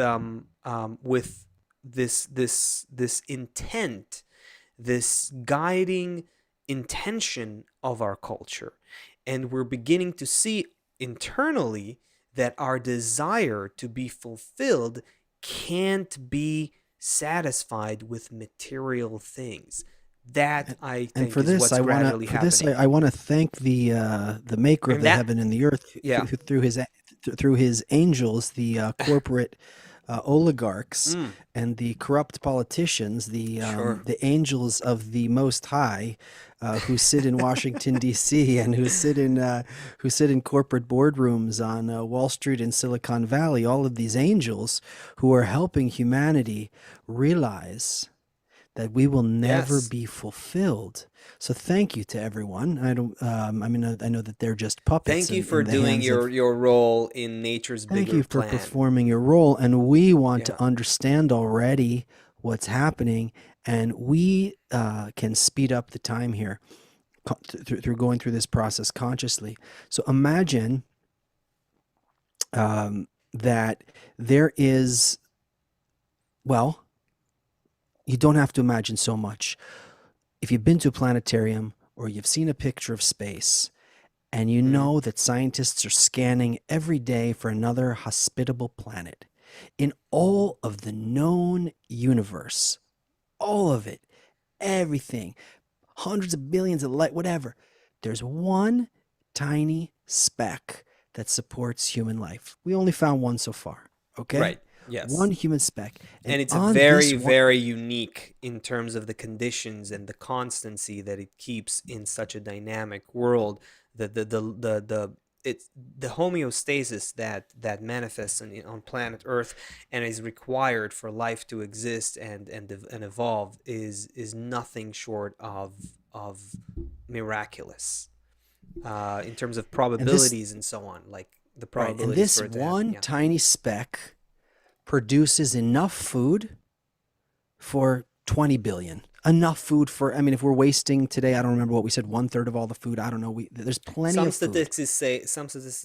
this intent, this guiding intention of our culture, and we're beginning to see internally that our desire to be fulfilled can't be satisfied with material things. That, I And think, for is this, what's I want to gradually for this happening. I want to thank the maker of And the that, heaven and the earth, yeah. through his angels, the corporate oligarchs Mm, and the corrupt politicians, sure. the angels of the Most High, who sit in Washington D.C. and who sit in corporate boardrooms on Wall Street and Silicon Valley. All of these angels who are helping humanity realize that we will never Yes. be fulfilled. So thank you to everyone. I don't. I mean, I know that they're just puppets Thank you in for the doing hands your of. your role in nature's Thank bigger you for plan. performing your role, and we want Yeah. to understand already what's happening, and we can speed up the time here through going through this process consciously. So imagine that there is. Well, you don't have to imagine so much. If you've been to a planetarium or you've seen a picture of space, and you Mm, know that scientists are scanning every day for another hospitable planet, in all of the known universe, all of it, everything, hundreds of billions of light, whatever. There's one tiny speck that supports human life. We only found one so far, okay? Right. Yes. One human speck. And And it's on very, this one, very unique in terms of the conditions and the constancy that it keeps in such a dynamic world. The it's the homeostasis that manifests on planet Earth and is required for life to exist and evolve is nothing short of miraculous in terms of and this, probabilities and so on, like the right, and probabilities this for it to happen. one Yeah. tiny speck produces enough food for 20 billion. Enough food for, I mean, if we're wasting today, I don't remember what we said, one third of all the food. I don't know. There's plenty Some of food.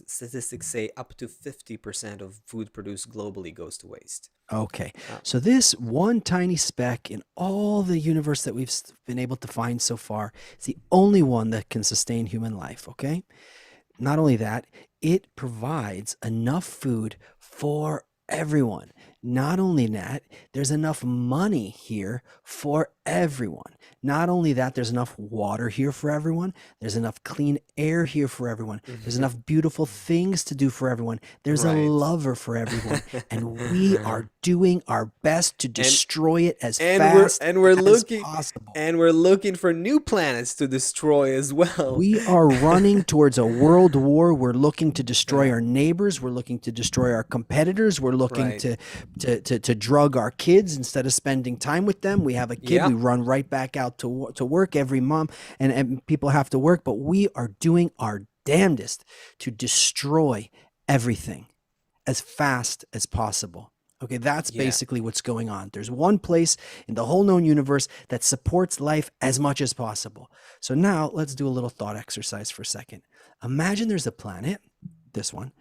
statistics say up to 50% of food produced globally goes to waste. Okay. Uh, So this one tiny speck in all the universe that we've been able to find so far is the only one that can sustain human life. Okay. Not only that, it provides enough food for everyone. Not only that, there's enough money here for everyone. Not only that, there's enough water here for everyone. There's enough clean air here for everyone. There's enough beautiful things to do for everyone. There's a right. lover for everyone. And we are doing our best to and destroy it as and we're fast and we're as looking possible. and we're looking for new planets to destroy as well. We are running towards a world war. We're looking to destroy Yeah. our neighbors. We're looking to destroy our competitors. We're looking Right. to drug our kids instead of spending time with them. We have a kid, Yeah. we run right back out to work every mom, and people have to work, but we are doing our damnedest to destroy everything as fast as possible. Okay, that's Yeah. basically what's going on. There's one place in the whole known universe that supports life as much as possible. So now let's do a little thought exercise for a second. Imagine there's a planet, this one.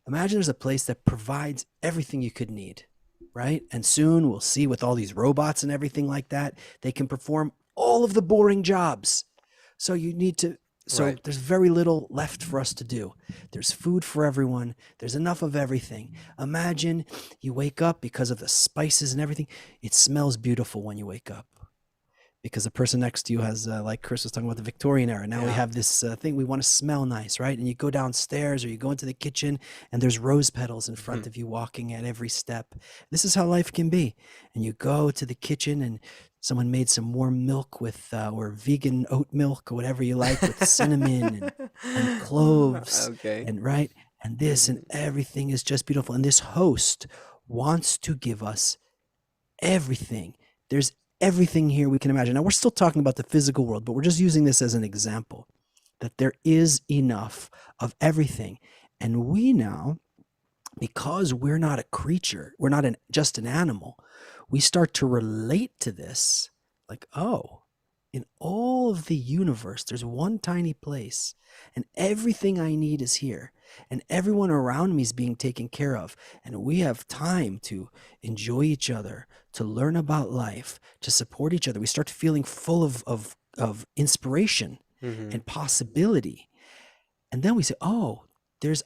Imagine there's a place that provides everything you could need, right? And soon we'll see with all these robots and everything like that, they can perform all of the boring jobs. So you need to, so Right. there's very little left for us to do. There's food for everyone. There's enough of everything. Imagine you wake up because of the spices and everything. It smells beautiful when you wake up because the person next to you has, like Chris was talking about the Victorian era. Now we Yeah. have this thing, we want to smell nice, right? And you go downstairs or you go into the kitchen and there's rose petals in front of you walking at every step. This is how life can be. And you go to the kitchen and someone made some warm milk with, or vegan oat milk or whatever you like with cinnamon and cloves Okay. and right. And this and everything is just beautiful. And this host wants to give us everything. There's everything here we can imagine. Now, we're still talking about the physical world, but we're just using this as an example that there is enough of everything. And we now, because we're not a creature, we're not just an animal, we start to relate to this like, oh, in all of the universe, there's one tiny place, and everything I need is here, and everyone around me is being taken care of, and we have time to enjoy each other, to learn about life, to support each other. We start feeling full of inspiration and possibility. And then we say, oh,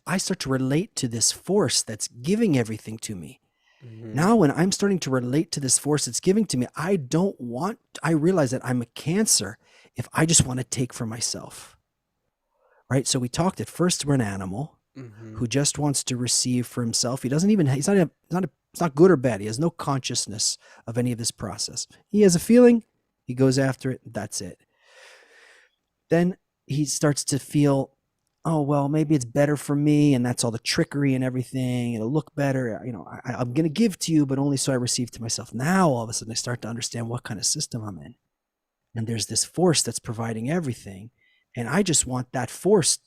I start to relate to this force that's giving everything to me. Now, when I'm starting to relate to this force that's giving to me, I realize that I'm a Cancer if I just want to take for myself, right? So we talked at first, we're an animal who just wants to receive for himself. It's not good or bad. He has no consciousness of any of this process. He has a feeling, he goes after it, that's it. Then he starts to feel, oh, well, maybe it's better for me, and that's all the trickery and everything. It'll look better. I'm going to give to you, but only so I receive to myself. Now, all of a sudden, I start to understand what kind of system I'm in. And there's this force that's providing everything. And I just want that force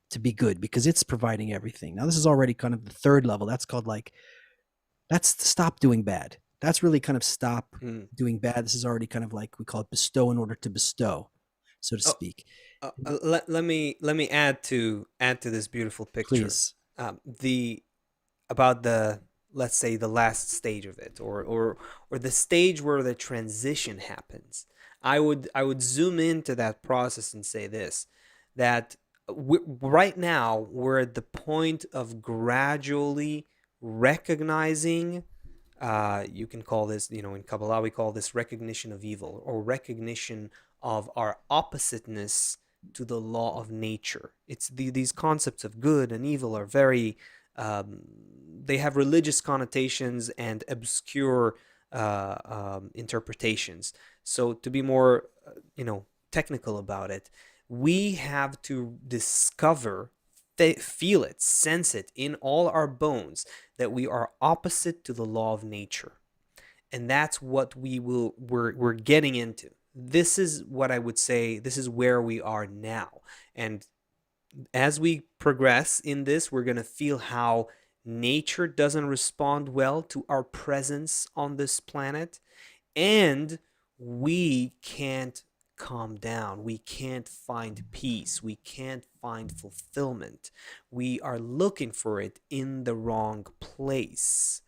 to be good because it's providing everything. Now, this is already kind of the third level. That's called that's stop doing bad. That's really kind of stop doing bad. This is already kind of like, we call it bestow in order to bestow, so to Oh, speak. let me add to this beautiful picture. Please. The about the, let's say, the last stage of it, or the stage where the transition happens. I would zoom into that process and say this, that right now we're at the point of gradually recognizing You can call this, in Kabbalah, we call this recognition of evil, or recognition of our oppositeness to the law of nature. These concepts of good and evil are very, um, they have religious connotations and obscure interpretations. So to be more, technical about it, we have to discover, feel it, sense it in all our bones that we are opposite to the law of nature. And that's what we're getting into. This is what I would say, this is where we are now. And as we progress in this, we're going to feel how nature doesn't respond well to our presence on this planet, and we can't calm down. We can't find peace. We can't find fulfillment. We are looking for it in the wrong place.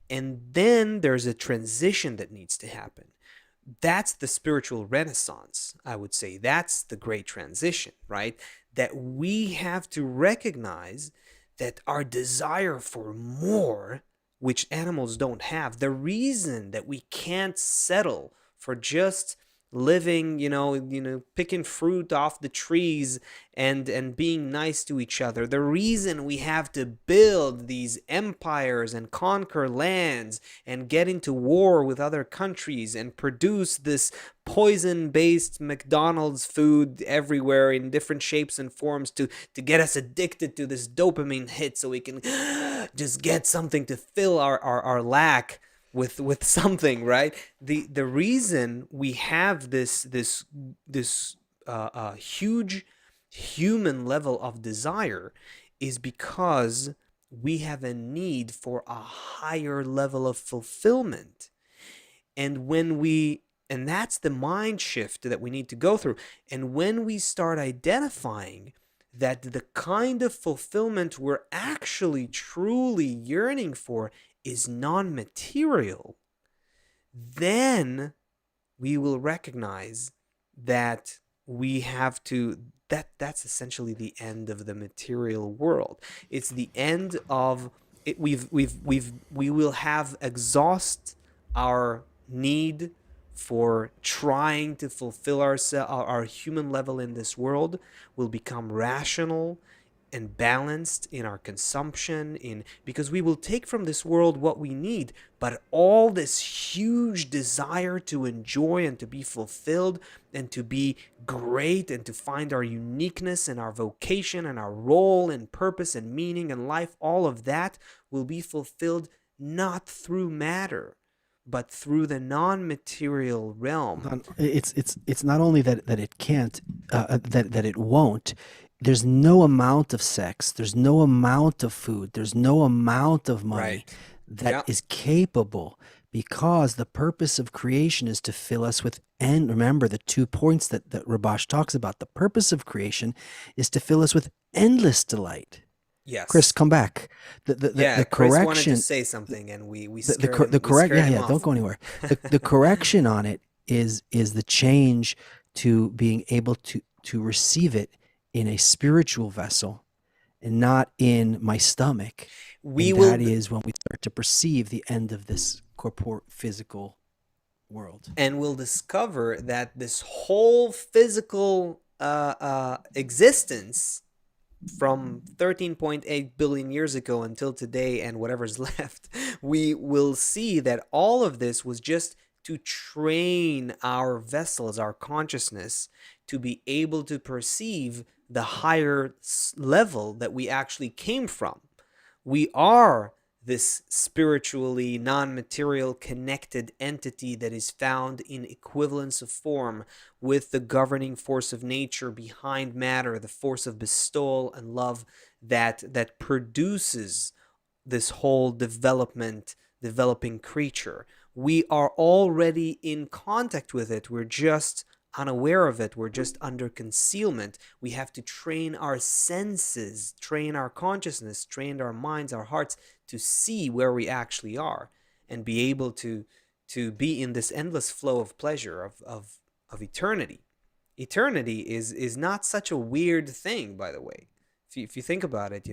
And then there's a transition that needs to happen. That's the spiritual renaissance, I would say. That's the great transition, right? That we have to recognize that our desire for more, which animals don't have, the reason that we can't settle for just living, picking fruit off the trees and being nice to each other, the reason we have to build these empires and conquer lands and get into war with other countries and produce this poison-based McDonald's food everywhere in different shapes and forms to get us addicted to this dopamine hit, so we can just get something to fill our lack with something, right? The reason we have this huge human level of desire is because we have a need for a higher level of fulfillment. And that's the mind shift that we need to go through. And when we start identifying that the kind of fulfillment we're actually truly yearning for is non-material, then we will recognize that we have to, that's essentially the end of the material world. It's the end of it. We will have exhaust our need for trying to fulfill our human level in this world. Will become rational and balanced in our consumption, because we will take from this world what we need, but all this huge desire to enjoy and to be fulfilled and to be great and to find our uniqueness and our vocation and our role and purpose and meaning in life, all of that will be fulfilled not through matter, but through the non-material realm. It's not only that it can't, that it won't. There's no amount of sex, there's no amount of food, there's no amount of money Right. that Yeah. is capable, because the purpose of creation is to fill us with, and remember the 2 points that Rabash talks about. The purpose of creation is to fill us with endless delight. Chris, Yes. come back. The Yeah. Chris wanted to correction, say something, and we the scared him. We correct, scared yeah, him yeah, don't off. go anywhere. The correction on it is the change to being able to receive it in a spiritual vessel and not in my stomach. We And will that is when we start to perceive the end of this physical world. and we'll discover that this whole physical existence from 13.8 billion years ago until today and whatever's left, we will see that all of this was just to train our vessels, our consciousness, to be able to perceive the higher level that we actually came from. We are this spiritually non-material connected entity that is found in equivalence of form with the governing force of nature behind matter, the force of bestowal and love that produces this whole developing creature. We are already in contact with it. We're just unaware of it. We're just under concealment. We have to train our senses, train our consciousness, train our minds, our hearts to see where we actually are and be able to be in this endless flow of pleasure of eternity. Eternity is not such a weird thing, by the way. If you think about it,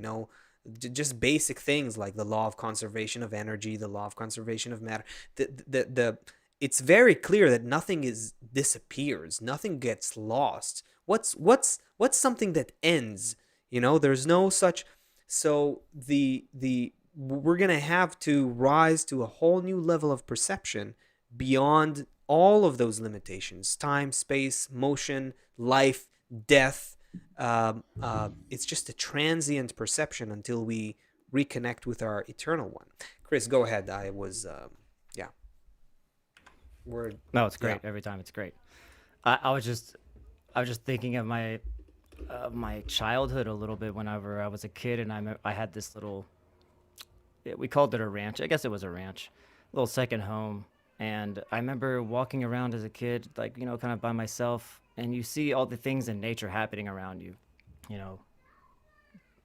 just basic things like the law of conservation of energy, the law of conservation of matter. The It's very clear that nothing is disappears, nothing gets lost. What's something that ends? There's no such. So the we're gonna have to rise to a whole new level of perception beyond all of those limitations: time, space, motion, life, death. It's just a transient perception until we reconnect with our eternal one. Chris, go ahead. Yeah, we're, No, it's yeah. great every time. It's great. I was just thinking of my childhood a little bit whenever I was a kid, and I had this little, we called it a ranch. I guess it was a ranch, little second home. And I remember walking around as a kid, like, kind of by myself, and you see all the things in nature happening around you. You know,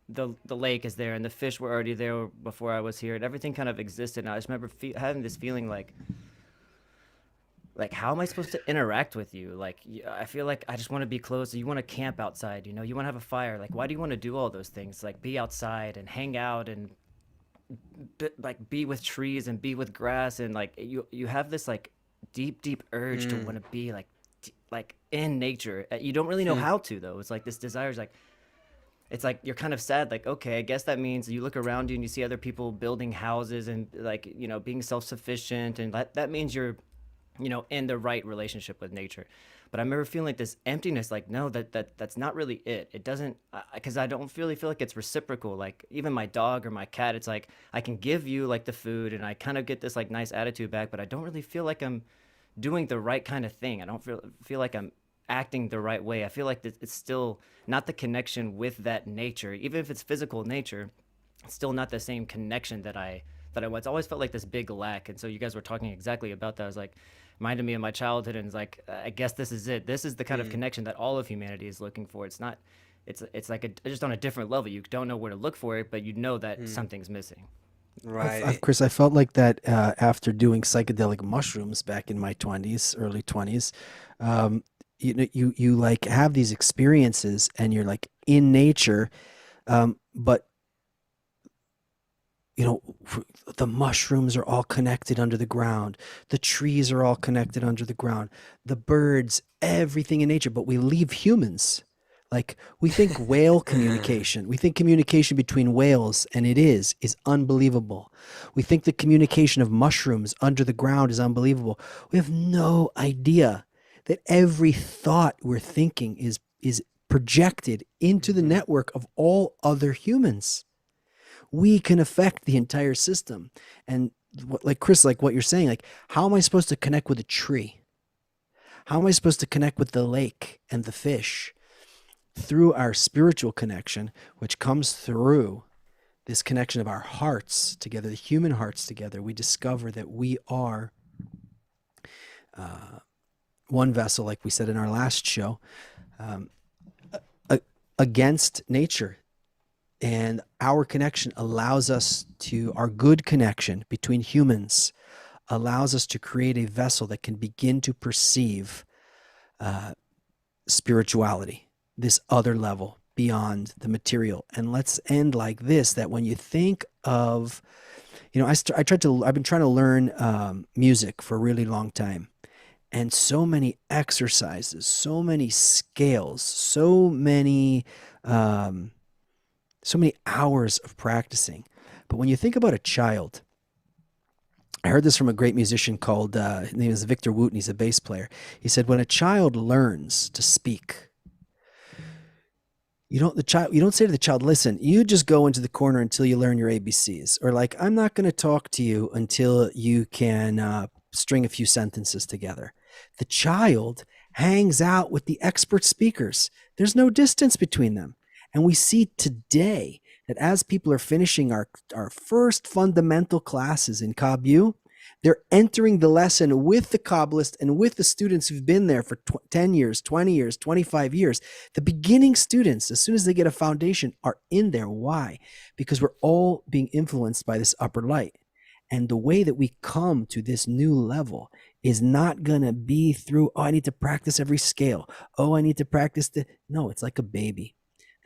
the lake is there, and the fish were already there before I was here, and everything kind of existed. And I just remember having this feeling like how am I supposed to interact with you? Like, I feel like I just want to be close. You want to camp outside, you want to have a fire. Like, why do you want to do all those things? Like, be outside and hang out and like be with trees and be with grass, and like you have this like deep urge to Mm. want to be like in nature. You don't really know Hmm. how to, though. It's like this desire is like, it's like you're kind of sad, like, okay, I guess that means you look around you and you see other people building houses and like, being self-sufficient, and that means you're, in the right relationship with nature. But I remember feeling like this emptiness, like, no, that's not really it. It doesn't, because I don't really feel like it's reciprocal. Like, even my dog or my cat, it's like I can give you like the food and I kind of get this like nice attitude back, but I don't really feel like I'm doing the right kind of thing. I don't feel like I'm acting the right way. I feel like it's still not the connection with that nature, even if it's physical nature. It's still not the same connection that I once always felt like this big lack. And so you guys were talking exactly about that. I was like, reminded me of my childhood, and it's like, I guess this is it. This is the kind of Mm. connection that all of humanity is looking for. It's not. It's like just on a different level. You don't know where to look for it, but you know that Mm. something's missing. Right. Chris, I felt like that after doing psychedelic mushrooms back in my 20s, early 20s. Um, you like have these experiences and you're like in nature, but you know, the mushrooms are all connected under the ground. The trees are all connected under the ground. The birds, everything in nature. But we leave humans. Like we think whale communication, we think communication between whales, and it is unbelievable. We think the communication of mushrooms under the ground is unbelievable. We have no idea that every thought we're thinking is projected into the Hmm. network of all other humans. We can affect the entire system. And like Chris, like what you're saying, like how am I supposed to connect with a tree? How am I supposed to connect with the lake and the fish? Through our spiritual connection, which comes through this connection of our hearts together, the human hearts together, we discover that we are uh, one vessel, like we said in our last show, um, against nature. And our connection allows us to, our good connection between humans allows us to create a vessel that can begin to perceive uh, spirituality, this other level beyond the material. And let's end like this, that when you think of, I've been trying to learn music for a really long time. And so many exercises, so many scales, um, so many hours of practicing. But when you think about a child, I heard this from a great musician called, his name is Victor Wooten. He's a bass player. He said, when a child learns to speak, you don't say to the child, listen, you just go into the corner until you learn your ABCs. Or like, I'm not going to talk to you until you can string a few sentences together. The child hangs out with the expert speakers. There's no distance between them. And we see today that as people are finishing our first fundamental classes in KABU, they're entering the lesson with the Kabbalist and with the students who've been there for 10 years, 20 years, 25 years. The beginning students, as soon as they get a foundation, are in there. Why? Because we're all being influenced by this upper light. And the way that we come to this new level is not going to be through, oh, I need to practice every scale. Oh, I need to practice the. No, it's like a baby.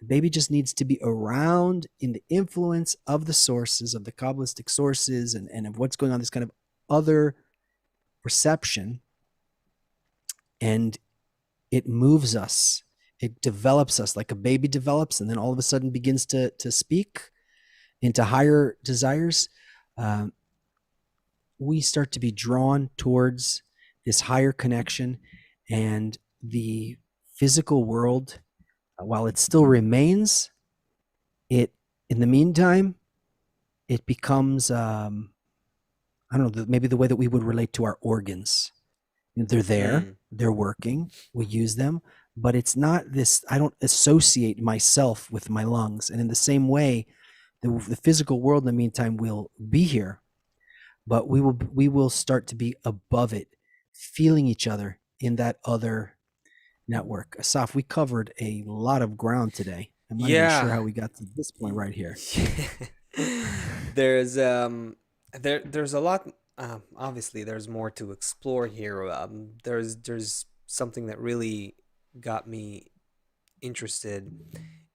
The baby just needs to be around in the influence of the sources, of the Kabbalistic sources, and of what's going on, this kind of other perception, and it moves us. It develops us like a baby develops, and then all of a sudden begins to speak into higher desires. Um, we start to be drawn towards this higher connection, and the physical world, while it still remains, it in the meantime, it becomes I don't know, maybe the way that we would relate to our organs. They're there, Mm. they're working, we use them, but it's not this. I don't associate myself with my lungs, and in the same way, the physical world in the meantime will be here, but we will start to be above it, feeling each other in that other network. Asaf, we covered a lot of ground today. I'm not even sure Yeah. how we got to this point right here. there's there's a lot. Obviously, there's more to explore here. There's something that really got me interested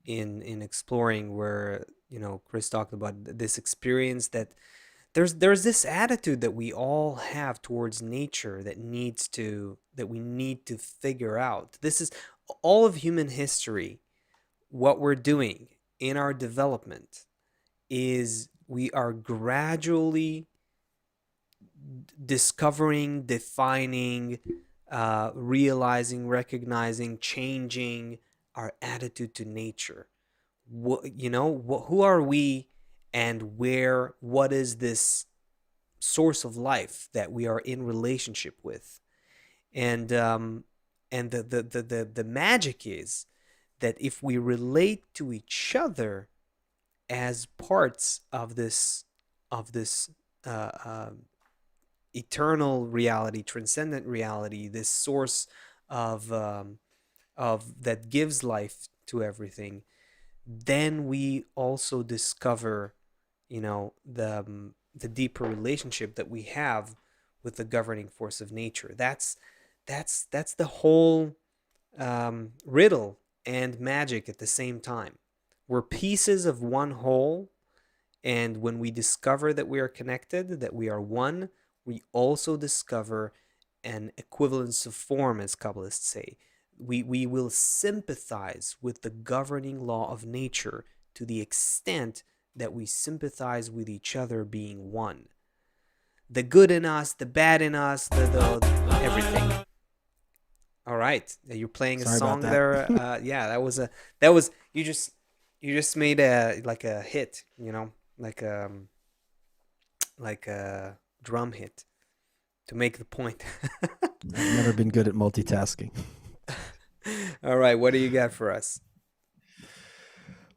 in exploring, where Chris talked about this experience, that there's this attitude that we all have towards nature that we need to figure out. This is all of human history. What we're doing in our development is we are gradually discovering, defining, realizing, recognizing, changing our attitude to nature. Who are we, and what is this source of life that we are in relationship with? And the magic is that if we relate to each other as parts of this uh, uh, eternal reality, transcendent reality, this source of that gives life to everything, then we also discover, the deeper relationship that we have with the governing force of nature. That's the whole riddle and magic at the same time. We're pieces of one whole, and when we discover that we are connected, that we are one, we also discover an equivalence of form, as Kabbalists say. We will sympathize with the governing law of nature to the extent that we sympathize with each other being one. The good in us, the bad in us, the everything. All right, you're playing a Sorry about song that. there. Yeah, that was you just made a like a hit, like a drum hit to make the point. I've never been good at multitasking. All right, what do you got for us?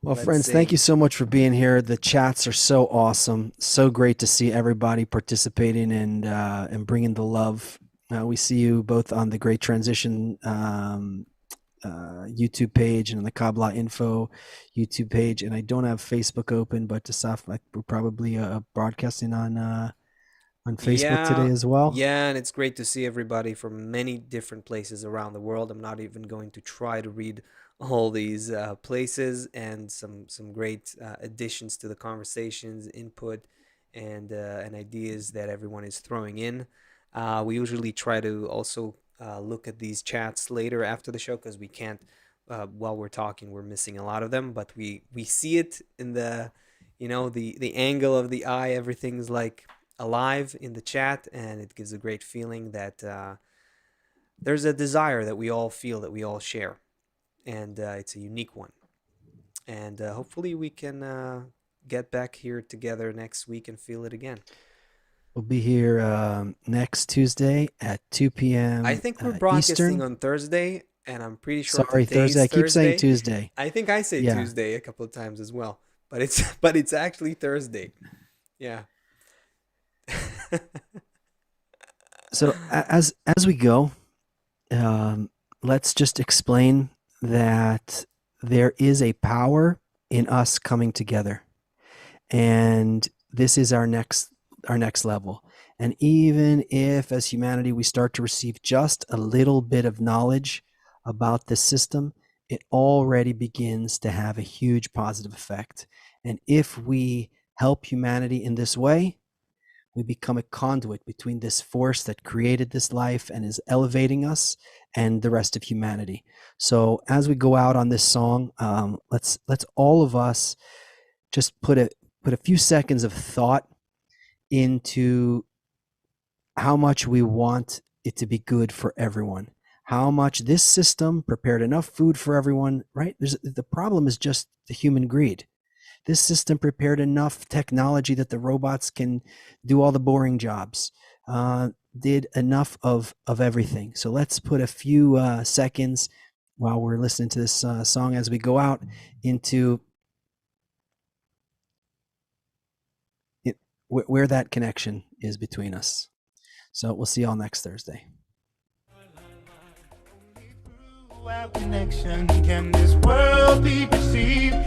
Well, Let's friends, thank see. you so much for being here. The chats are so awesome. So great to see everybody participating and bringing the love. We see you both on the Great Transition YouTube page and on the Kabbalah Info YouTube page. And I don't have Facebook open, but Asaf, we're probably broadcasting on Facebook today Yeah, as well. yeah, and it's great to see everybody from many different places around the world. I'm not even going to try to read all these places, and some great additions to the conversations, input, and ideas that everyone is throwing in. We usually try to also look at these chats later after the show, because we can't, while we're talking, we're missing a lot of them, but we see it in the angle of the eye. Everything's like alive in the chat, and it gives a great feeling that there's a desire that we all feel, that we all share, and it's a unique one. And hopefully we can get back here together next week and feel it again. We'll be here next Tuesday at 2 I p.m. think we're broadcasting Eastern. on Thursday, and I'm pretty sure Sorry, Thursday. today's I keep saying Thursday. Tuesday. I think I say Yeah. Tuesday a couple of times as well, but it's actually Thursday. Yeah. So as we go, let's just explain that there is a power in us coming together, and this is our next level. And even if, as humanity, we start to receive just a little bit of knowledge about this system, it already begins to have a huge positive effect. And if we help humanity in this way, we become a conduit between this force that created this life and is elevating us and the rest of humanity. So as we go out on this song, let's all of us just put a few seconds of thought into how much we want it to be good for everyone. How much this system prepared enough food for everyone, right? The problem is just the human greed. This system prepared enough technology that the robots can do all the boring jobs, did enough of everything. So let's put a few seconds while we're listening to this song as we go out into it, where that connection is between us. So we'll see y'all next Thursday. Connection, can this world be perceived